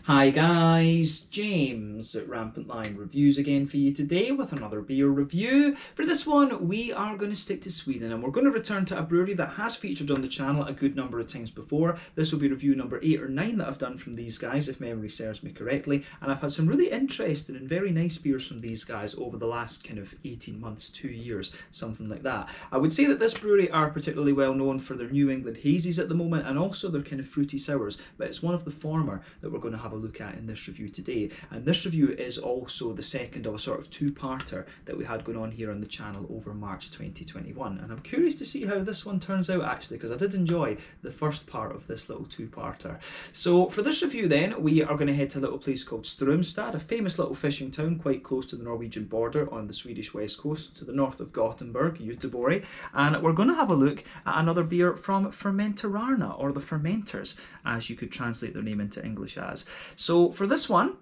Hi guys, James at Rampant Lion Reviews again for you today with another beer review. For this one, we are going to stick to Sweden and we're going to return to a brewery that has featured on the channel a good number of times before. This will be review number 8 or 9 that I've done from these guys, if memory serves me correctly. And I've had some really interesting and very nice beers from these guys over the last kind of 18 months, 2 years, something like that. I would say that this brewery are particularly well known for their New England hazies at the moment and also their kind of fruity sours, but it's one of the former that we're going to have a look at in this review today. And this review is also the second of a sort of two-parter that we had going on here on the channel over March 2021. And I'm curious to see how this one turns out actually, because I did enjoy the first part of this little two-parter. So for this review then, we are going to head to a little place called Strömstad, a famous little fishing town quite close to the Norwegian border on the Swedish west coast to the north of Gothenburg, Göteborg. And we're going to have a look at another beer from Fermenterarna, or the Fermenters, as you could translate their name into English as. So for this one,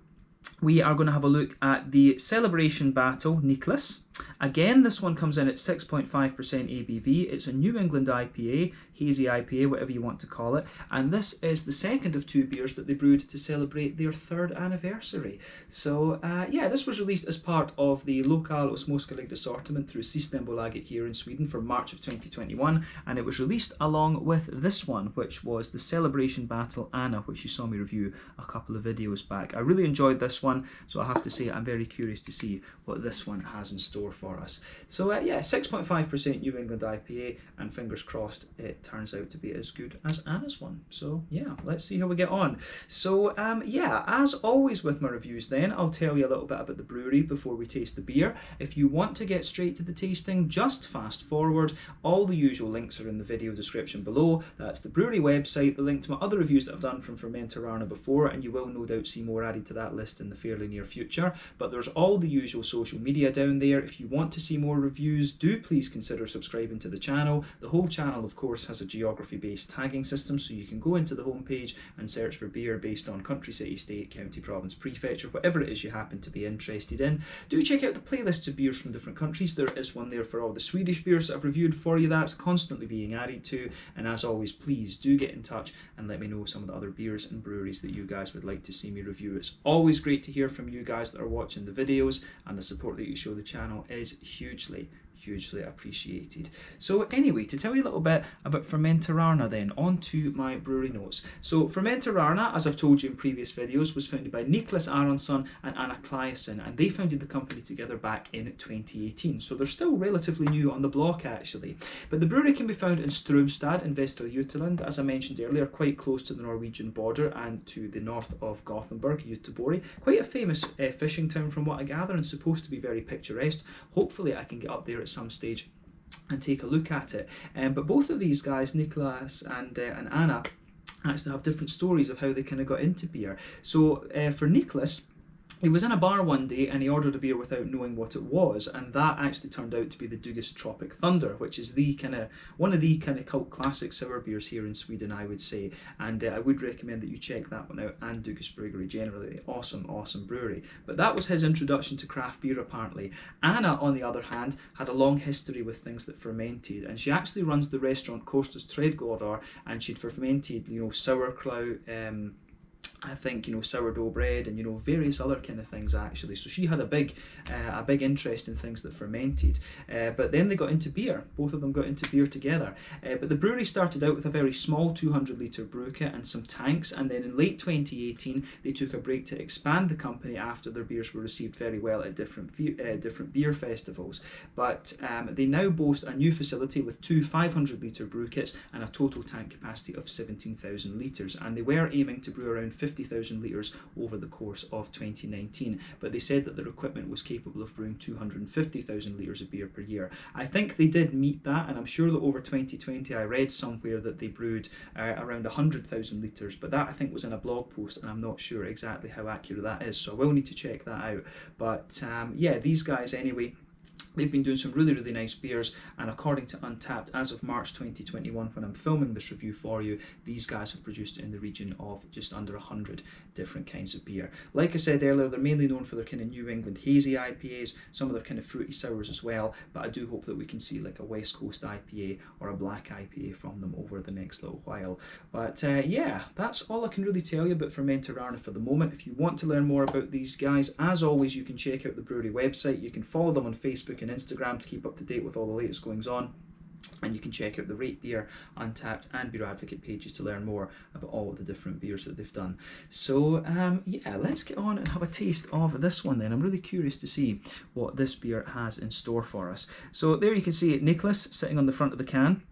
we are going to have a look at the Celebration Battle Niclas. Again, this one comes in at 6.5% ABV. It's a New England IPA, hazy IPA, whatever you want to call it. And this is the second of two beers that they brewed to celebrate their 3rd anniversary. So yeah, this was released as part of the Lokal och Småskalig assortment through Systembolaget here in Sweden for March of 2021. And it was released along with this one, which was the Celebration Battle Anna, which you saw me review a couple of videos back. I really enjoyed this one, so I have to say I'm very curious to see what this one has in store for us. So yeah, 6.5% New England IPA, and fingers crossed it turns out to be as good as Anna's one. So yeah, let's see how we get on. So yeah, as always with my reviews then, I'll tell you a little bit about the brewery before we taste the beer. If you want to get straight to the tasting, just fast forward. All the usual links are in the video description below. That's the brewery website, the link to my other reviews that I've done from Fermenterarna before, and you will no doubt see more added to that list in the fairly near future. But there's all the usual social media down there. If you want to see more reviews, do please consider subscribing to the channel. The whole channel, of course, has a geography-based tagging system, so you can go into the homepage and search for beer based on country, city, state, county, province, prefecture, whatever it is you happen to be interested in. Do check out the playlists of beers from different countries. There is one there for all the Swedish beers that I've reviewed for you. That's constantly being added to. And as always, please do get in touch and let me know some of the other beers and breweries that you guys would like to see me review. It's always great to hear from you guys that are watching the videos, and the support that you show the channel is hugely appreciated. So anyway, to tell you a little bit about Fermenterarna then, on to my brewery notes. So Fermenterarna, as I've told you in previous videos, was founded by Niclas and Anna Claesson, and they founded the company together back in 2018. So they're still relatively new on the block actually. But the brewery can be found in Strömstad in Västra Götaland, as I mentioned earlier, quite close to the Norwegian border and to the north of Gothenburg, Göteborg. Quite a famous fishing town from what I gather, and supposed to be very picturesque. Hopefully I can get up there at some stage and take a look at it. But both of these guys, Niclas and Anna, actually have different stories of how they kind of got into beer. So for Niclas, he was in a bar one day and he ordered a beer without knowing what it was, and that actually turned out to be the Dugas Tropic Thunder, which is one of the kind of cult classic sour beers here in Sweden, I would say. And I would recommend that you check that one out, and Dugas Brewery generally. Awesome brewery. But that was his introduction to craft beer apparently. Anna, on the other hand, had a long history with things that fermented, and she actually runs the restaurant Kostas Trädgårdar, and she'd fermented, sauerkraut, I think, sourdough bread and, various other kind of things actually. So she had a big interest in things that fermented. But then they got into beer. Both of them got into beer together. But the brewery started out with a very small 200-litre brew kit and some tanks. And then in late 2018, they took a break to expand the company after their beers were received very well at different beer festivals. But they now boast a new facility with 2 500-litre brew kits and a total tank capacity of 17,000 litres. And they were aiming to brew around 50,000 litres over the course of 2019, but they said that their equipment was capable of brewing 250,000 litres of beer per year. I think they did meet that, and I'm sure that over 2020 I read somewhere that they brewed around 100,000 litres, but that I think was in a blog post, and I'm not sure exactly how accurate that is, so I will need to check that out. But yeah, these guys anyway They've been doing some really, really nice beers, and according to Untappd, as of March 2021, when I'm filming this review for you, these guys have produced in the region of just under 100 different kinds of beer. Like I said earlier, they're mainly known for their kind of New England hazy IPAs, some of their kind of fruity sours as well, but I do hope that we can see like a West Coast IPA or a black IPA from them over the next little while. But yeah, that's all I can really tell you about Fermenterarna for the moment. If you want to learn more about these guys, as always, you can check out the brewery website. You can follow them on Facebook and Instagram to keep up to date with all the latest goings on, and you can check out the Rate Beer, Untappd and Beer Advocate pages to learn more about all of the different beers that they've done. So yeah, let's get on and have a taste of this one then. I'm really curious to see what this beer has in store for us. So there you can see Niclas sitting on the front of the can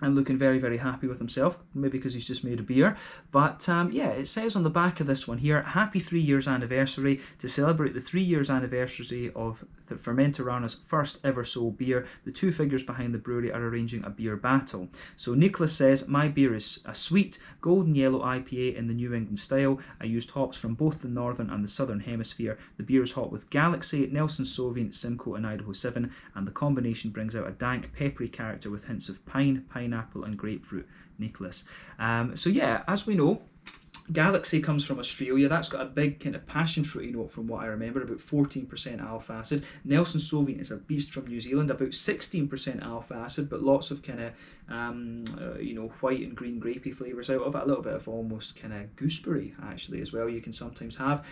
and looking very, very happy with himself, maybe because he's just made a beer. But yeah, it says on the back of this one here, happy 3 years anniversary. To celebrate the 3 years anniversary of the Fermenterarna's first ever sold beer, the two figures behind the brewery are arranging a beer battle. So Niclas says, my beer is a sweet, golden yellow IPA in the New England style. I used hops from both the northern and the southern hemisphere. The beer is hot with Galaxy, Nelson Sauvin, Simcoe and Idaho 7, and the combination brings out a dank, peppery character with hints of pine, pineapple and grapefruit. Niclas. So yeah, as we know, Galaxy comes from Australia. That's got a big kind of passion fruity note from what I remember, about 14% alpha acid. Nelson Sauvin is a beast from New Zealand, about 16% alpha acid, but lots of kind of you know, white and green grapey flavours out of it. A little bit of almost kind of gooseberry actually as well you can sometimes have.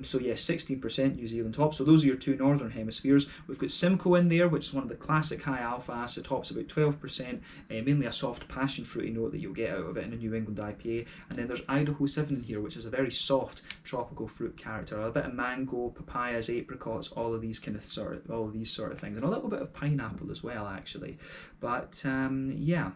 So yeah, 16% New Zealand hops. So those are your two northern hemispheres. We've got Simcoe in there, which is one of the classic high alpha acid hops, about 12%, mainly a soft passion fruity note that you'll get out of it in a New England IPA. And then there's Idaho 7 in here, which is a very soft tropical fruit character, a bit of mango, papayas, apricots, all of these sort of things, and a little bit of pineapple as well actually. But yeah,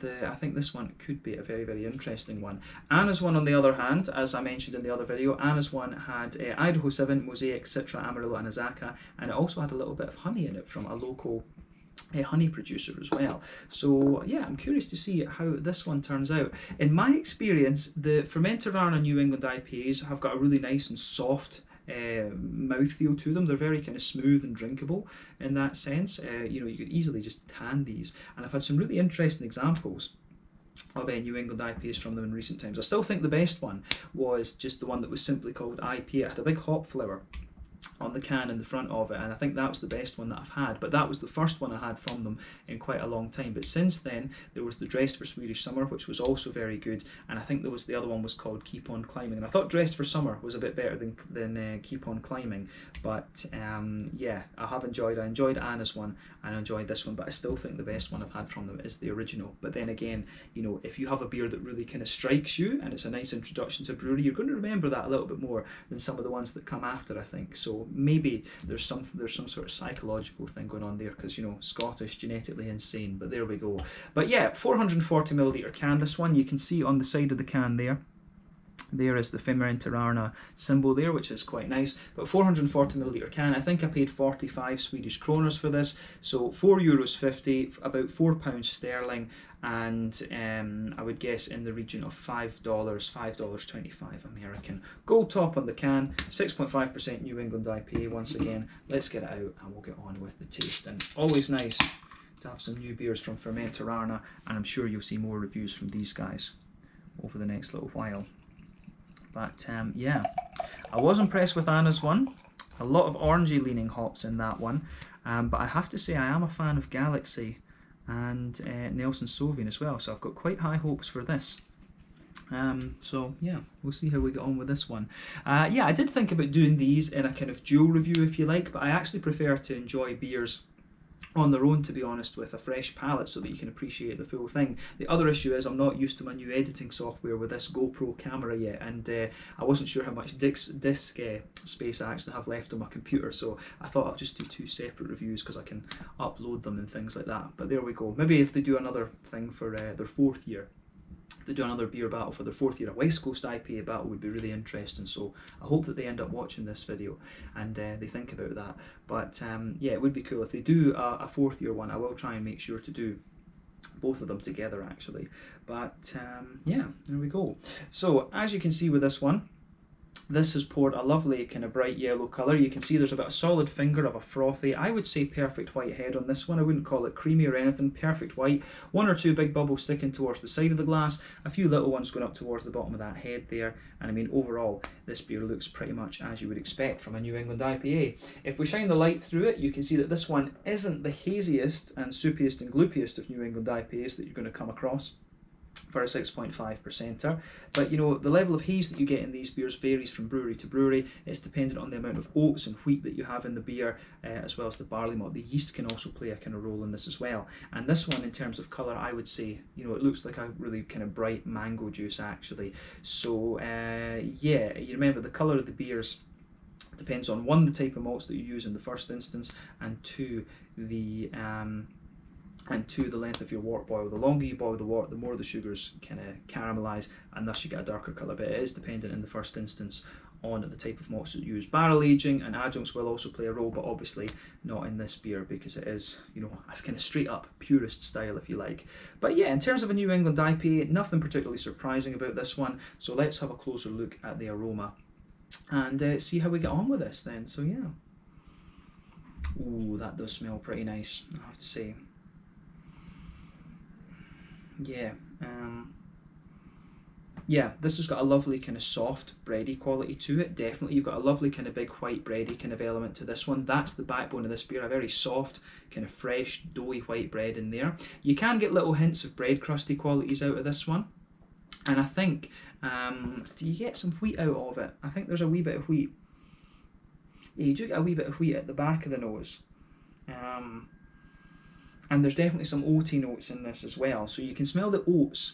I think this one could be a very, very interesting one. Anna's one, on the other hand, as I mentioned in the other video, Anna's one had Idaho 7, Mosaic, Citra, Amarillo and Azaka, and it also had a little bit of honey in it from a local honey producer as well. So yeah, I'm curious to see how this one turns out. In my experience, the Fermenterarna New England IPAs have got a really nice and soft mouthfeel to them. They're very kind of smooth and drinkable in that sense. You know, you could easily just tan these, and I've had some really interesting examples of New England IPAs from them in recent times. I still think the best one was just the one that was simply called IPA. It had a big hop flower on the can in the front of it, and I think that was the best one that I've had, but that was the first one I had from them in quite a long time. But since then there was the Dressed for Swedish Summer, which was also very good, and I think there was the other one was called Keep On Climbing, and I thought Dressed for Summer was a bit better than Keep On Climbing. But yeah, I enjoyed Anna's one and I enjoyed this one, but I still think the best one I've had from them is the original. But then again, you know, if you have a beer that really kind of strikes you and it's a nice introduction to brewery, you're going to remember that a little bit more than some of the ones that come after, I think. So maybe there's some sort of psychological thing going on there, because, you know, Scottish, genetically insane, but there we go. But yeah, 440 milliliter can. This one you can see on the side of the can there is the Fermenterarna symbol there, which is quite nice. But 440 milliliter can, I think I paid 45 Swedish kroners for this, so €4.50, about £4 sterling, and I would guess in the region of $5.25 American. Gold top on the can, 6.5% New England IPA once again. Let's get it out and we'll get on with the taste. And always nice to have some new beers from Fermenterarna, and I'm sure you'll see more reviews from these guys over the next little while. But yeah, I was impressed with Anna's one. A lot of orangey leaning hops in that one, but I have to say I am a fan of Galaxy and Nelson Sauvin as well, so I've got quite high hopes for this. So yeah, we'll see how we get on with this one. Yeah, I did think about doing these in a kind of dual review if you like, but I actually prefer to enjoy beers on their own, to be honest, with a fresh palate, so that you can appreciate the full thing. The other issue is I'm not used to my new editing software with this GoPro camera yet, and I wasn't sure how much disk space I actually have left on my computer, so I thought I'll just do two separate reviews because I can upload them and things like that. But there we go. Maybe if they do another thing for their 4th year, if they do another beer battle for their 4th year, a West Coast IPA battle would be really interesting. So I hope that they end up watching this video and they think about that. But yeah, it would be cool if they do a 4th year one. I will try and make sure to do both of them together actually. But yeah, there we go. So as you can see with this one, This has poured a lovely kind of bright yellow colour. You can see there's about a solid finger of a frothy, I would say perfect white head on this one. I wouldn't call it creamy or anything, perfect white. One or two big bubbles sticking towards the side of the glass, a few little ones going up towards the bottom of that head there. And I mean, overall, this beer looks pretty much as you would expect from a New England IPA. If we shine the light through it, you can see that this one isn't the haziest and soupiest and gloopiest of New England IPAs that you're going to come across for a 6.5%er, but you know, the level of haze that you get in these beers varies from brewery to brewery. It's dependent on the amount of oats and wheat that you have in the beer, as well as the barley malt. The yeast can also play a kind of role in this as well. And this one, in terms of colour, I would say, you know, it looks like a really kind of bright mango juice actually. So yeah, you remember the colour of the beers depends on, one, the type of malts that you use in the first instance, and two, the length of your wort boil. The longer you boil the wort, the more the sugars kind of caramelise, and thus you get a darker colour. But it is dependent in the first instance on the type of malts that you use. Barrel aging and adjuncts will also play a role, but obviously not in this beer because it is, you know, a kind of straight up purist style, if you like. But yeah, in terms of a New England IPA, nothing particularly surprising about this one. So let's have a closer look at the aroma and see how we get on with this then. So yeah. Ooh, that does smell pretty nice, I have to say. Yeah, yeah, this has got a lovely kind of soft bready quality to it. Definitely, you've got a lovely kind of big white bready kind of element to this one. That's the backbone of this beer, a very soft, kind of fresh, doughy white bread in there. You can get little hints of bread crusty qualities out of this one. And I think, do you get some wheat out of it? I think there's a wee bit of wheat. Yeah, you do get a wee bit of wheat at the back of the nose. And there's definitely some oaty notes in this as well. So you can smell the oats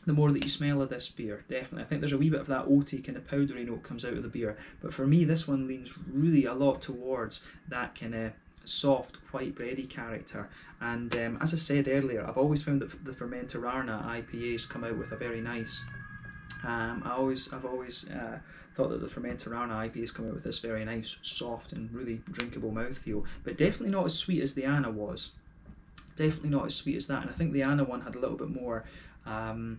the more that you smell of this beer, definitely. I think there's a wee bit of that oaty kind of powdery note comes out of the beer. But for me, this one leans really a lot towards that kind of soft, white bready character. And as I said earlier, I've always found that the Fermenterarna IPAs come out with a very nice... I've always thought that the Fermenterarna IPAs come out with this very nice, soft and really drinkable mouthfeel. But definitely not as sweet as the Anna was. Definitely not as sweet as that, and I think the Anna one had a little bit more of a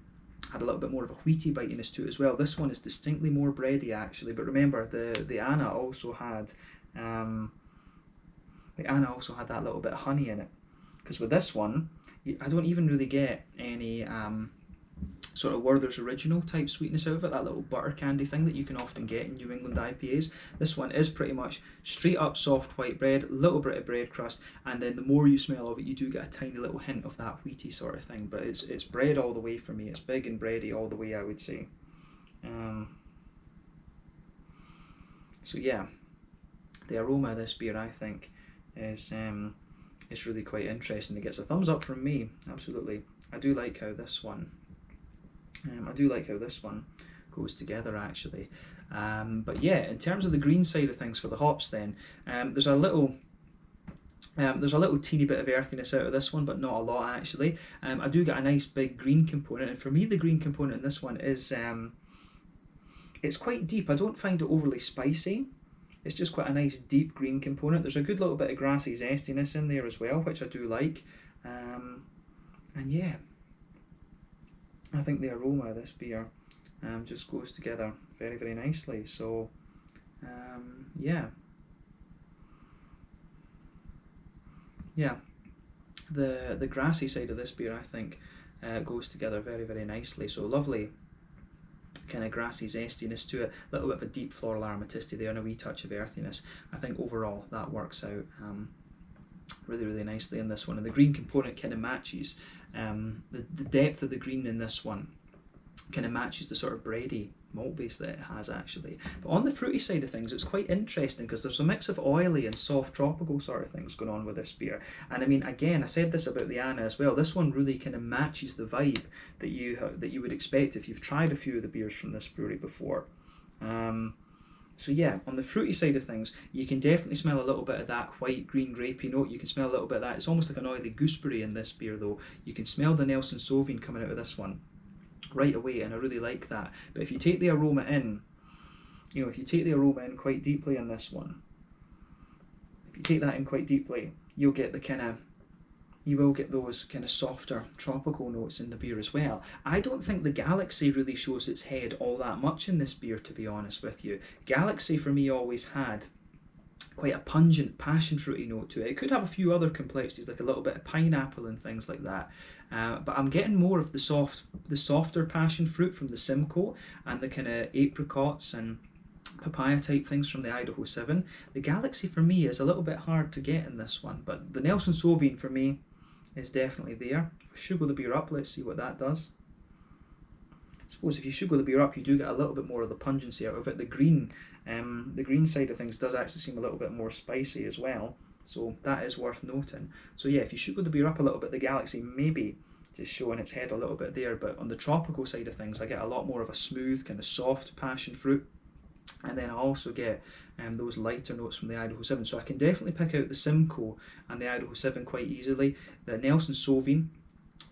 wheaty bitiness to it as well. This one is distinctly more bready actually, but remember the Anna also had that little bit of honey in it. Because with this one, I don't even really get any sort of Werther's Original type sweetness out of it, that little butter candy thing that you can often get in New England IPAs. This one is pretty much straight up soft white bread, little bit of bread crust, and then the more you smell of it, you do get a tiny little hint of that wheaty sort of thing. But it's bread all the way for me. It's big and bready all the way, I would say. So yeah, the aroma of this beer, I think, is really quite interesting. It gets a thumbs up from me, absolutely. I do like how this one goes together actually. But yeah, in terms of the green side of things for the hops then, there's a little teeny bit of earthiness out of this one, but not a lot actually. I do get a nice big green component, and for me the green component in this one is it's quite deep. I don't find it overly spicy. It's just quite a nice deep green component. There's a good little bit of grassy zestiness in there as well, which I do like. And yeah, I think the aroma of this beer just goes together very, very nicely. So yeah, the grassy side of this beer, I think, goes together very, very nicely. So lovely kind of grassy zestiness to it, a little bit of a deep floral aromaticity there, and a wee touch of earthiness. I think overall that works out really, really nicely in this one, and the green component kind of matches the depth of the green in this one kind of matches the sort of bready malt base that it has actually. But on the fruity side of things, it's quite interesting because there's a mix of oily and soft tropical sort of things going on with this beer. And I mean, again, I said this about the Anna as well, this one really kind of matches the vibe that you would expect if you've tried a few of the beers from this brewery before. So yeah, on the fruity side of things, you can definitely smell a little bit of that white, green, grapey note. You can smell a little bit of that. It's almost like an oily gooseberry in this beer though. You can smell the Nelson Sauvin coming out of this one right away, and I really like that. But if you take the aroma in, quite deeply in this one, if you take that in quite deeply, you'll get the kind of you will get those kind of softer tropical notes in the beer as well. I don't think the Galaxy really shows its head all that much in this beer, to be honest with you. Galaxy for me always had quite a pungent passion fruity note to it. It could have a few other complexities like a little bit of pineapple and things like that, but I'm getting more of the softer passion fruit from the Simcoe and the kind of apricots and papaya type things from the Idaho 7. The Galaxy for me is a little bit hard to get in this one, but the Nelson Sauvin for me is definitely there. If I sugar the beer up, let's see what that does. I suppose if you sugar the beer up, you do get a little bit more of the pungency out of it. The green side of things does actually seem a little bit more spicy as well, so that is worth noting. So yeah, if you sugar the beer up a little bit, the Galaxy maybe just showing its head a little bit there, but on the tropical side of things, I get a lot more of a smooth, kind of soft passion fruit. And then I also get those lighter notes from the Idaho 7. So I can definitely pick out the Simcoe and the Idaho 7 quite easily. The Nelson Sauvin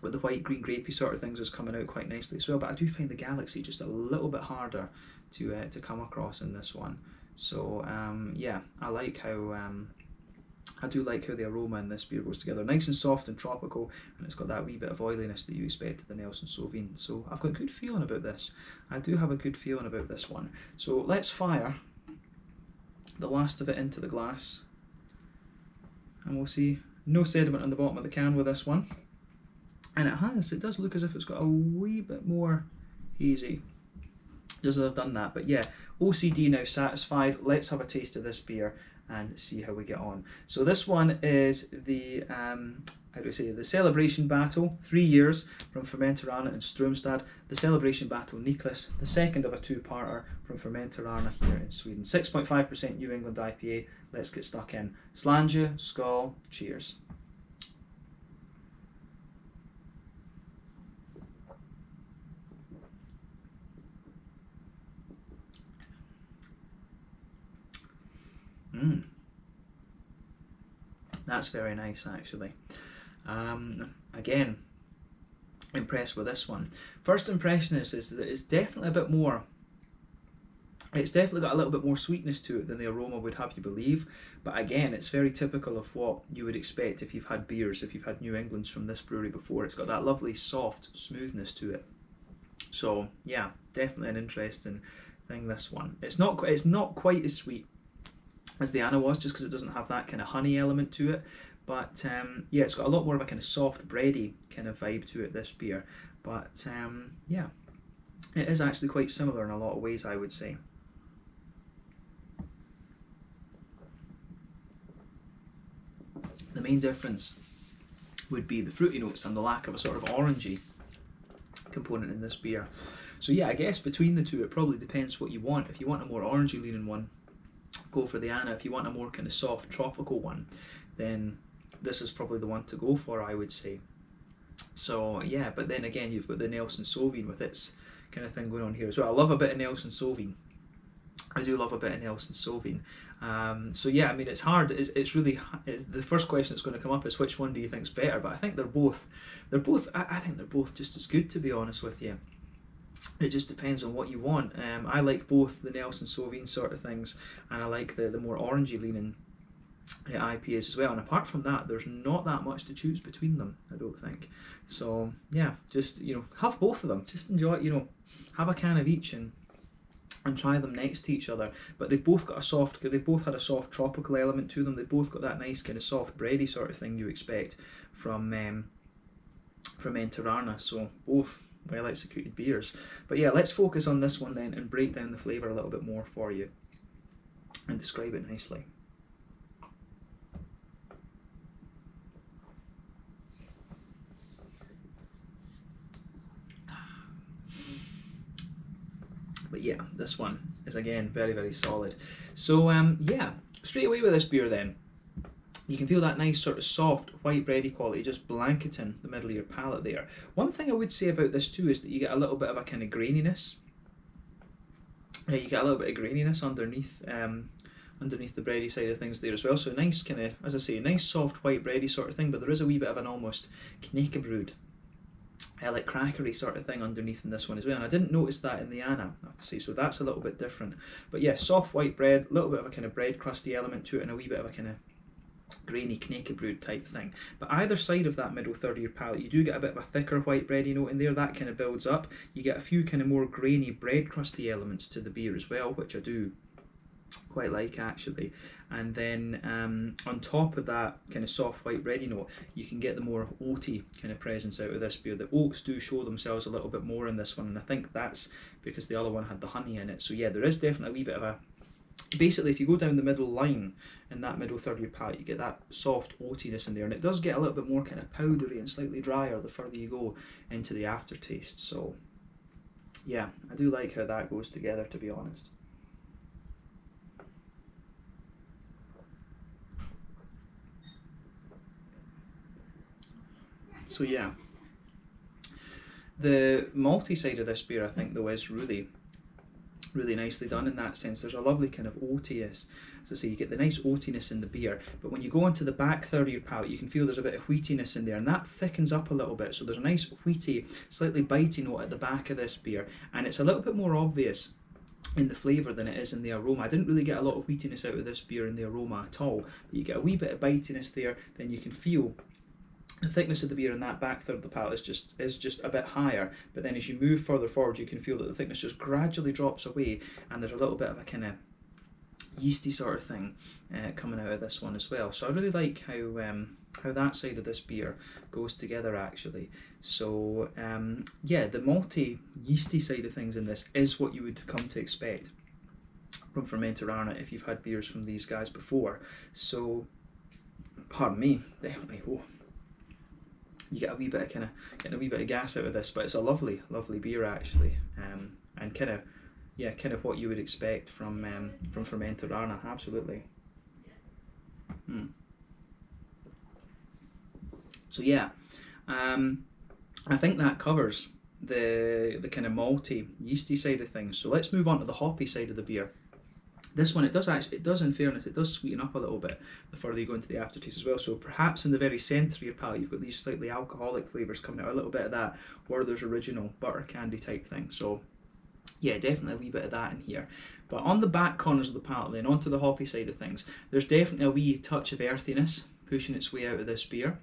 with the white, green, grapey sort of things is coming out quite nicely as well. But I do find the Galaxy just a little bit harder to come across in this one. So yeah, I do like how the aroma in this beer goes together. Nice and soft and tropical, and it's got that wee bit of oiliness that you expect of the Nelson Sauvin. So I've got a good feeling about this. I do have a good feeling about this one. So let's fire the last of it into the glass, and we'll see. No sediment on the bottom of the can with this one. And it does look as if it's got a wee bit more hazy. Does have done that, but yeah, OCD now satisfied. Let's have a taste of this beer and see how we get on. So this one is the the Celebration Battle, 3 years from Fermenterarna in Strömstad. The Celebration Battle Niclas, the second of a two-parter from Fermenterarna here in Sweden. 6.5% New England IPA. Let's get stuck in. Slange, skål, cheers. That's very nice, actually. Again, impressed with this one. First impression is that it's definitely a bit more. It's definitely got a little bit more sweetness to it than the aroma would have you believe. But again, it's very typical of what you would expect if you've had beers, if you've had New Englands from this brewery before. It's got that lovely soft smoothness to it. So yeah, definitely an interesting thing, this one. It's not quite as sweet as the Anna was, just because it doesn't have that kind of honey element to it, but yeah, it's got a lot more of a kind of soft bready kind of vibe to it, this beer. But yeah, it is actually quite similar in a lot of ways, I would say. The main difference would be the fruity notes and the lack of a sort of orangey component in this beer. So yeah, I guess between the two it probably depends what you want. If you want a more orangey leaning one, go for the Anna. If you want a more kind of soft tropical one, then this is probably the one to go for, I would say. So yeah, but then again, you've got the Nelson Sauvin with its kind of thing going on here as well. I love a bit of Nelson Sauvin. I do love a bit of Nelson Sauvin. So yeah, I mean, it's hard. It's really the first question that's going to come up is which one do you think's better? But I think they're both. I think they're both just as good, to be honest with you. It just depends on what you want. I like both the Nelson Sauvin sort of things, and I like the more orangey leaning IPAs as well. And apart from that, there's not that much to choose between them, I don't think. So yeah, just have both of them. Just enjoy, have a can of each and try them next to each other. But they've both got they've both had a soft tropical element to them. They've both got that nice kind of soft bready sort of thing you expect from Fermenterarna. So both well executed beers. But yeah, let's focus on this one then and break down the flavour a little bit more for you and describe it nicely. But yeah, this one is again very, very solid. So yeah, straight away with this beer then, you can feel that nice sort of soft white bready quality just blanketing the middle of your palate there. One thing I would say about this too is that you get a little bit of a kind of graininess. You get a little bit of graininess underneath the bready side of things there as well. So a nice kind of, as I say, nice soft white bready sort of thing, but there is a wee bit of an almost knäckebröd, like crackery sort of thing underneath in this one as well. And I didn't notice that in the Anna, I have to say, so that's a little bit different. But yeah, soft white bread, a little bit of a kind of bread crusty element to it, and a wee bit of a kind of grainy knäckebröd type thing. But either side of that middle third of your palate, you do get a bit of a thicker white bready note in there. That kind of builds up. You get a few kind of more grainy bread crusty elements to the beer as well, which I do quite like actually. And then on top of that kind of soft white bready note, you can get the more oaty kind of presence out of this beer. The oats do show themselves a little bit more in this one, and I think that's because the other one had the honey in it. So yeah, there is definitely a wee bit of a, basically if you go down the middle line in that middle third of your palate, you get that soft oatiness in there, and it does get a little bit more kind of powdery and slightly drier the further you go into the aftertaste. So yeah, I do like how that goes together, to be honest. So yeah, the malty side of this beer I think though is really nicely done in that sense. There's a lovely kind of oatiness. As I say, you get the nice oatiness in the beer, but when you go into the back third of your palate, you can feel there's a bit of wheatiness in there, and that thickens up a little bit. So there's a nice wheaty, slightly bitey note at the back of this beer, and it's a little bit more obvious in the flavour than it is in the aroma. I didn't really get a lot of wheatiness out of this beer in the aroma at all, but you get a wee bit of bitiness there. Then you can feel the thickness of the beer in that back third of the palate is just a bit higher, but then as you move further forward, you can feel that the thickness just gradually drops away, and there's a little bit of a kind of yeasty sort of thing coming out of this one as well. So I really like how that side of this beer goes together actually. So yeah, the malty yeasty side of things in this is what you would come to expect from Fermenterarna if you've had beers from these guys before. So pardon me, definitely. Oh, you get a wee bit of getting a wee bit of gas out of this, but it's a lovely beer actually, and kind of what you would expect from Fermenterarna, absolutely. So yeah, I think that covers the kind of malty yeasty side of things. So let's move on to the hoppy side of the beer. This one, it does in fairness, it does sweeten up a little bit the further you go into the aftertaste as well. So perhaps in the very centre of your palate, you've got these slightly alcoholic flavours coming out, a little bit of that Werther's Original butter candy type thing. So yeah, definitely a wee bit of that in here. But on the back corners of the palate then, onto the hoppy side of things, there's definitely a wee touch of earthiness pushing its way out of this beer.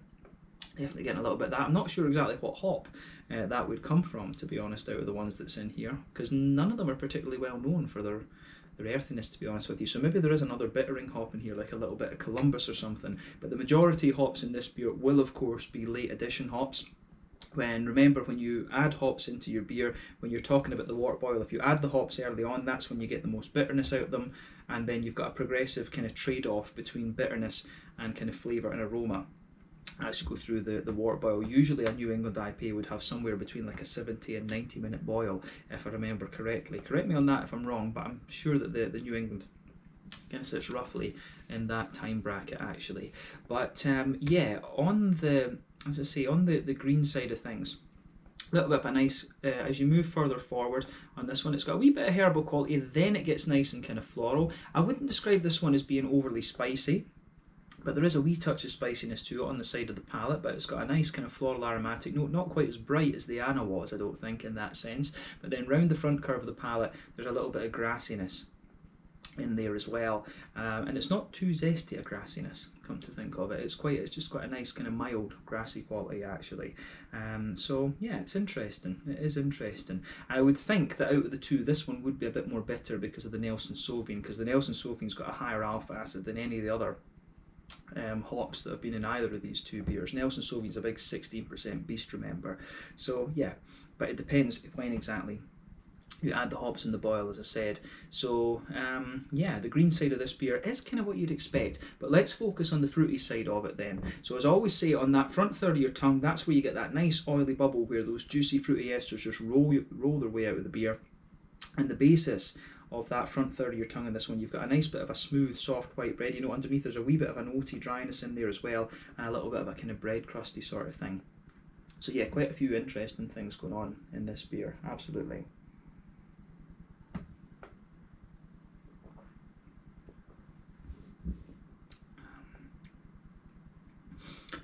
Definitely getting a little bit of that. I'm not sure exactly what hop that would come from, to be honest, out of the ones that's in here, because none of them are particularly well known for their earthiness, to be honest with you. So maybe there is another bittering hop in here, like a little bit of Columbus or something, but the majority hops in this beer will of course be late addition hops. Remember, when you add hops into your beer, when you're talking about the wort boil, if you add the hops early on, that's when you get the most bitterness out of them, and then you've got a progressive kind of trade-off between bitterness and kind of flavour and aroma as you go through the wort boil. Usually a New England IPA would have somewhere between like a 70 and 90 minute boil, if I remember correctly. Correct me on that if I'm wrong, but I'm sure that the New England kind of sits roughly in that time bracket actually. But yeah, on the, as I say, on the green side of things, a little bit of a nice, as you move further forward on this one, it's got a wee bit of herbal quality, then it gets nice and kind of floral. I wouldn't describe this one as being overly spicy, but there is a wee touch of spiciness to it on the side of the palate, but it's got a nice kind of floral aromatic note, not quite as bright as the Anna was, I don't think, in that sense, but then round the front curve of the palate, there's a little bit of grassiness in there as well, and it's not too zesty a grassiness, come to think of it. It's just quite a nice kind of mild grassy quality actually. So yeah, it's interesting. It is interesting. I would think that out of the two, this one would be a bit more bitter because of the Nelson Sauvin, because the Nelson Sauvin's got a higher alpha acid than any of the other hops that have been in either of these two beers. Nelson Sauvin's a big 16% beast, remember. So yeah, but it depends when exactly you add the hops in the boil, as I said. So yeah, the green side of this beer is kind of what you'd expect, but let's focus on the fruity side of it then. So as I always say, on that front third of your tongue, that's where you get that nice oily bubble where those juicy fruity esters just roll their way out of the beer. And the basis of that front third of your tongue in this one, you've got a nice bit of a smooth, soft, white bread. You know, underneath there's a wee bit of an oaty dryness in there as well, and a little bit of a kind of bread crusty sort of thing. So yeah, quite a few interesting things going on in this beer, absolutely.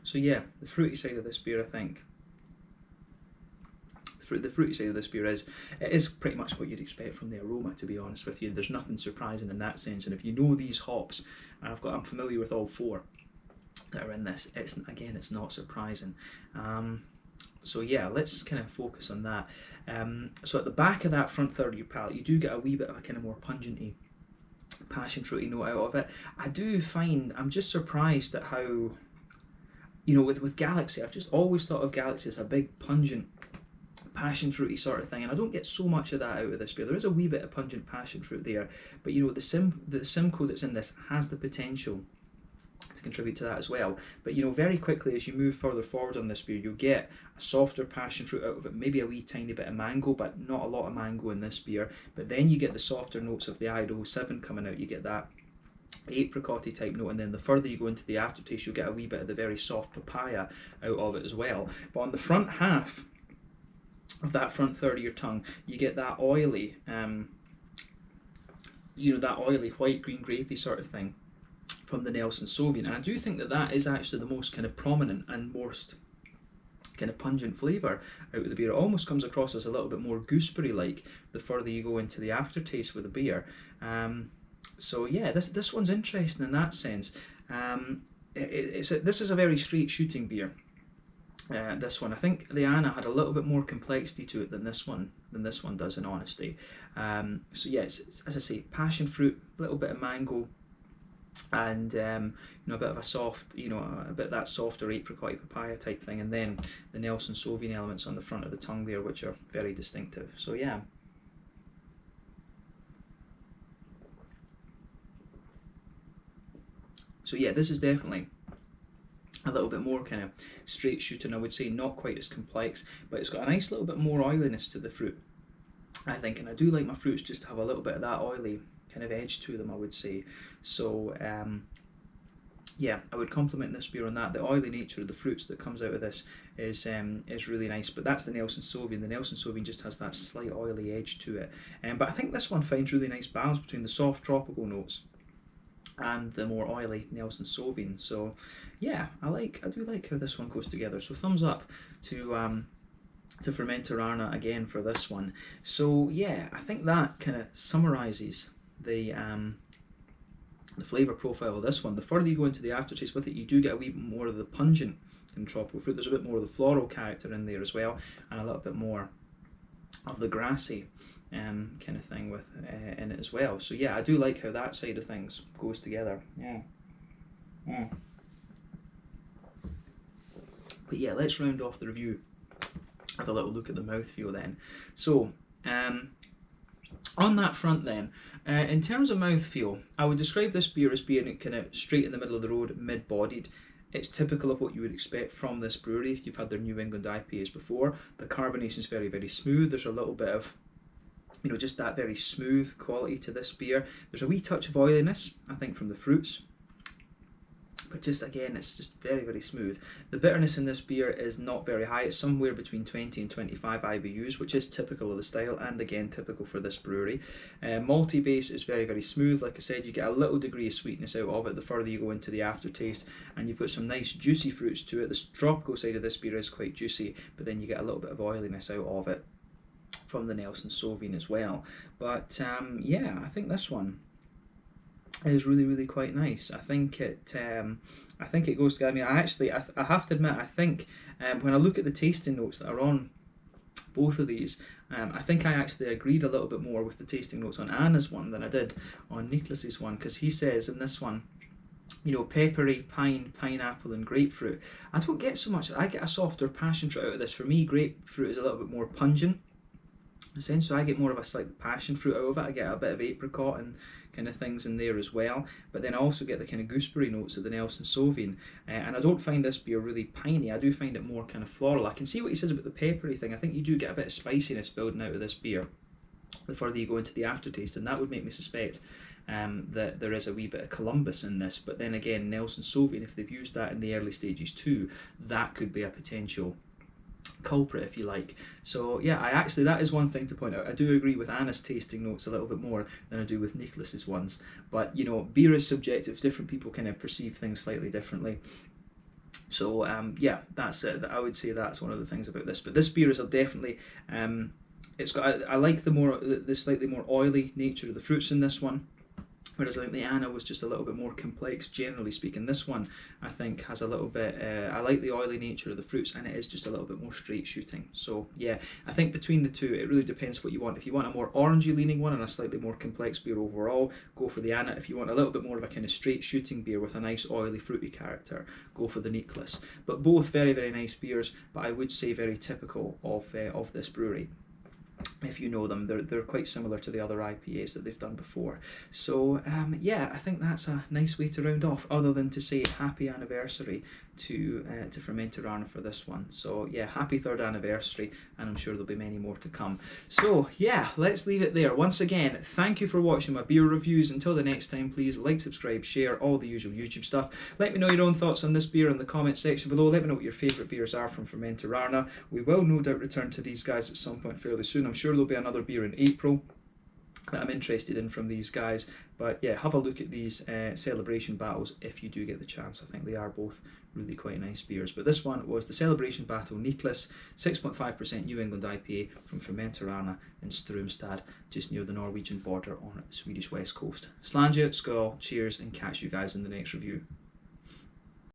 So yeah, the fruity side of this beer, I think, the fruity side of this beer is pretty much what you'd expect from the aroma, to be honest with you. There's nothing surprising in that sense, and if you know these hops, and I'm familiar with all four, that are in this. It's not surprising. So yeah, let's kind of focus on that. So at the back of that front third of your palate, you do get a wee bit of a kind of more pungenty, passion fruity note out of it. I do find, I'm just surprised at how, with Galaxy, I've just always thought of Galaxy as a big pungent passion fruity sort of thing, and I don't get so much of that out of this beer. There is a wee bit of pungent passion fruit there, but the Simcoe that's in this has the potential to contribute to that as well. But very quickly as you move further forward on this beer, you'll get a softer passion fruit out of it, maybe a wee tiny bit of mango, but not a lot of mango in this beer. But then you get the softer notes of the Idaho 7 coming out. You get that apricot-y type note, and then the further you go into the aftertaste, you'll get a wee bit of the very soft papaya out of it as well. But on the front half of that front third of your tongue, you get that oily, that oily white, green, grapey sort of thing from the Nelson Sauvignon. And I do think that is actually the most kind of prominent and most kind of pungent flavour out of the beer. It almost comes across as a little bit more gooseberry-like the further you go into the aftertaste with the beer. So yeah, this one's interesting in that sense. This is a very straight shooting beer. This one, I think the Anna had a little bit more complexity to it than this one does, in honesty. So yeah, it's as I say, passion fruit, a little bit of mango, and a bit of a soft, a bit of that softer apricot papaya type thing, and then the Nelson Sauvignon elements on the front of the tongue there, which are very distinctive. So yeah. So yeah, this is definitely a little bit more kind of straight shooting, I would say, not quite as complex, but it's got a nice little bit more oiliness to the fruit, I think, and I do like my fruits just to have a little bit of that oily kind of edge to them, I would say. So yeah, I would compliment this beer on that. The oily nature of the fruits that comes out of this is really nice, but that's the Nelson Sauvignon. The Nelson Sauvignon just has that slight oily edge to it, but I think this one finds really nice balance between the soft tropical notes and the more oily Nelson Sauvignon. So yeah, I do like how this one goes together. So thumbs up to Fermenterarna again for this one. So yeah, I think that kind of summarises the flavour profile of this one. The further you go into the aftertaste with it, you do get a wee bit more of the pungent and tropical fruit. There's a bit more of the floral character in there as well, and a little bit more of the grassy kind of thing with in it as well. So yeah, I do like how that side of things goes together. Yeah. But yeah, let's round off the review with a little look at the mouthfeel then. So on that front then, in terms of mouthfeel, I would describe this beer as being kind of straight in the middle of the road, mid-bodied. It's typical of what you would expect from this brewery. You've had their New England IPAs before. The carbonation is very, very smooth. There's a little bit of, just that very smooth quality to this beer. There's a wee touch of oiliness, I think, from the fruits. But just again, it's just very, very smooth. The bitterness in this beer is not very high. It's somewhere between 20 and 25 IBUs, which is typical of the style, and again, typical for this brewery. Malty base is very, very smooth. Like I said, you get a little degree of sweetness out of it the further you go into the aftertaste, and you've got some nice juicy fruits to it. The tropical side of this beer is quite juicy, but then you get a little bit of oiliness out of it from the Nelson Sauvignon as well. But yeah, I think this one is really, really quite nice. I think it goes together. I mean, I have to admit, I think when I look at the tasting notes that are on both of these, I think I actually agreed a little bit more with the tasting notes on Anna's one than I did on Niclas's one, because he says in this one, peppery, pine, pineapple and grapefruit. I don't get so much. I get a softer passion fruit out of this. For me, grapefruit is a little bit more pungent in a sense, so I get more of a slight passion fruit out of it. I get a bit of apricot and kind of things in there as well, but then I also get the kind of gooseberry notes of the Nelson Sauvignon, and I don't find this beer really piney. I do find it more kind of floral. I can see what he says about the peppery thing. I think you do get a bit of spiciness building out of this beer the further you go into the aftertaste, and that would make me suspect that there is a wee bit of Columbus in this. But then again, Nelson Sauvignon, if they've used that in the early stages too, that could be a potential culprit, if you like. So yeah, that is one thing to point out. I do agree with Anna's tasting notes a little bit more than I do with Niclas's ones, but beer is subjective. Different people kind of perceive things slightly differently. So yeah, that's it. I would say that's one of the things about this. But this beer is definitely it's got I like the slightly more oily nature of the fruits in this one. Whereas I think the Anna was just a little bit more complex, generally speaking. This one, I think, has a little bit, I like the oily nature of the fruits, and it is just a little bit more straight shooting. So yeah, I think between the two, it really depends what you want. If you want a more orangey leaning one and a slightly more complex beer overall, go for the Anna. If you want a little bit more of a kind of straight shooting beer with a nice oily fruity character, go for the Niclas. But both very, very nice beers, but I would say very typical of this brewery. If you know them, they're quite similar to the other IPAs that they've done before. So yeah, I think that's a nice way to round off, other than to say happy anniversary to Fermenterarna for this one. So yeah, happy 3rd anniversary, and I'm sure there'll be many more to come. So yeah, let's leave it there. Once again, thank you for watching my beer reviews. Until the next time, please like, subscribe, share, all the usual YouTube stuff. Let me know your own thoughts on this beer in the comment section below. Let me know what your favourite beers are from Fermenterarna. We will no doubt return to these guys at some point fairly soon. I'm sure there'll be another beer in April that I'm interested in from these guys. But yeah, have a look at these Celebration Battles if you do get the chance. I think they are both really quite nice beers. But this one was the Celebration Battle Niclas, 6.5% New England IPA from Fermenterarna in Strömstad, just near the Norwegian border on the Swedish west coast. Slange, skål, cheers, and catch you guys in the next review.